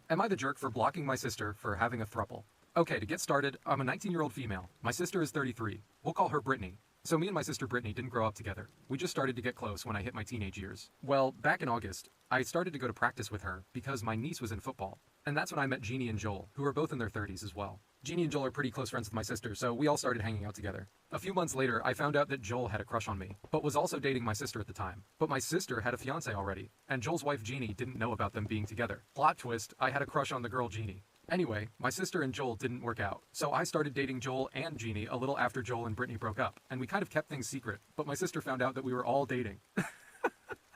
Am I the jerk for blocking my sister for having a throuple? Okay, to get started, I'm a 19-year-old female. My sister is 33. We'll call her Brittany. So me and my sister Brittany didn't grow up together. We just started to get close when I hit my teenage years. Well, back in August, I started to go to practice with her because my niece was in football. And that's when I met Jeannie and Joel, who are both in their 30s as well. Jeannie and Joel are pretty close friends with my sister, so we all started hanging out together. A few months later, I found out that Joel had a crush on me, but was also dating my sister at the time. But my sister had a fiance already, and Joel's wife Jeannie didn't know about them being together. Plot twist, I had a crush on the girl Jeannie. Anyway, my sister and Joel didn't work out, so I started dating Joel and Jeannie a little after Joel and Brittany broke up, and we kind of kept things secret, but my sister found out that we were all dating.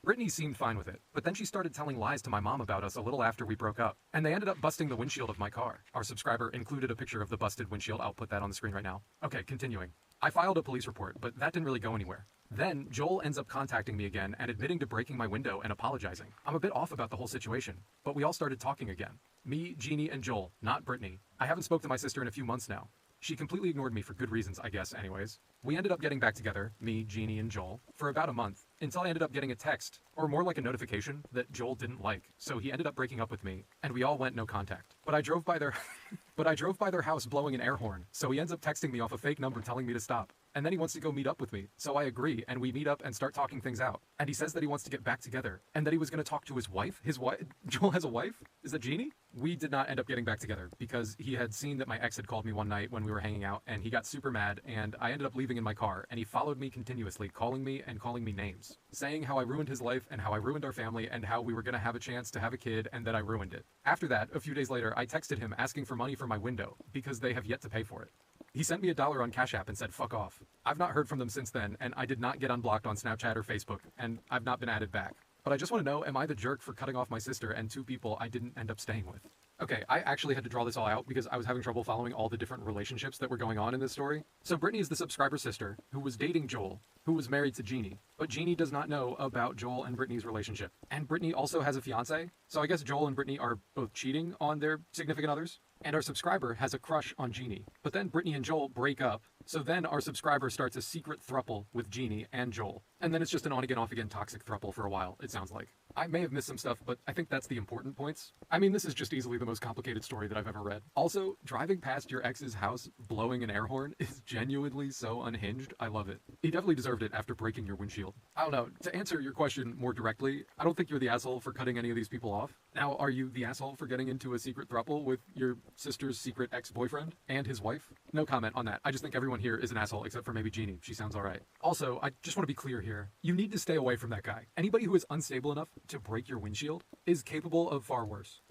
Brittany seemed fine with it, but then she started telling lies to my mom about us a little after we broke up, and they ended up busting the windshield of my car. Our subscriber included a picture of the busted windshield. I'll put that on the screen right now. Okay, continuing. I filed a police report, but that didn't really go anywhere. Then, Joel ends up contacting me again and admitting to breaking my window and apologizing. I'm a bit off about the whole situation, but we all started talking again. Me, Jeannie, and Joel, not Brittany. I haven't spoke to my sister in a few months now. She completely ignored me for good reasons, I guess, anyways. We ended up getting back together, me, Jeannie, and Joel, for about a month, until I ended up getting a text, or more like a notification, that Joel didn't like, so he ended up breaking up with me, and we all went no contact. But I drove by their house blowing an air horn, so he ends up texting me off a fake number telling me to stop. And then he wants to go meet up with me, so I agree, and we meet up and start talking things out. And he says that he wants to get back together, and that he was going to talk to his wife. His wife? Joel has a wife? Is that Jeannie? We did not end up getting back together, because he had seen that my ex had called me one night when we were hanging out, and he got super mad, and I ended up leaving in my car, and he followed me continuously, calling me and calling me names, saying how I ruined his life, and how I ruined our family, and how we were going to have a chance to have a kid, and that I ruined it. After that, a few days later, I texted him asking for money for my window, because they have yet to pay for it. He sent me $1 on Cash App and said, fuck off. I've not heard from them since then, and I did not get unblocked on Snapchat or Facebook, and I've not been added back. But I just want to know, am I the jerk for cutting off my sister and 2 people I didn't end up staying with? Okay, I actually had to draw this all out because I was having trouble following all the different relationships that were going on in this story. So Brittany is the subscriber's sister, who was dating Joel, who was married to Jeannie. But Jeannie does not know about Joel and Brittany's relationship. And Brittany also has a fiance, so I guess Joel and Brittany are both cheating on their significant others. And our subscriber has a crush on Jeannie. But then Brittany and Joel break up, so then our subscriber starts a secret throuple with Jeannie and Joel. And then it's just an on-again, off-again toxic throuple for a while, it sounds like. I may have missed some stuff, but I think that's the important points. I mean, this is just easily the most complicated story that I've ever read. Also, driving past your ex's house blowing an air horn is genuinely so unhinged. I love it. He definitely deserved it after breaking your windshield. I don't know, to answer your question more directly, I don't think you're the asshole for cutting any of these people off. Now, are you the asshole for getting into a secret throuple with your sister's secret ex-boyfriend and his wife? No comment on that. I just think everyone here is an asshole except for maybe Jeannie. She sounds alright. Also, I just want to be clear here. You need to stay away from that guy. Anybody who is unstable enough to break your windshield is capable of far worse.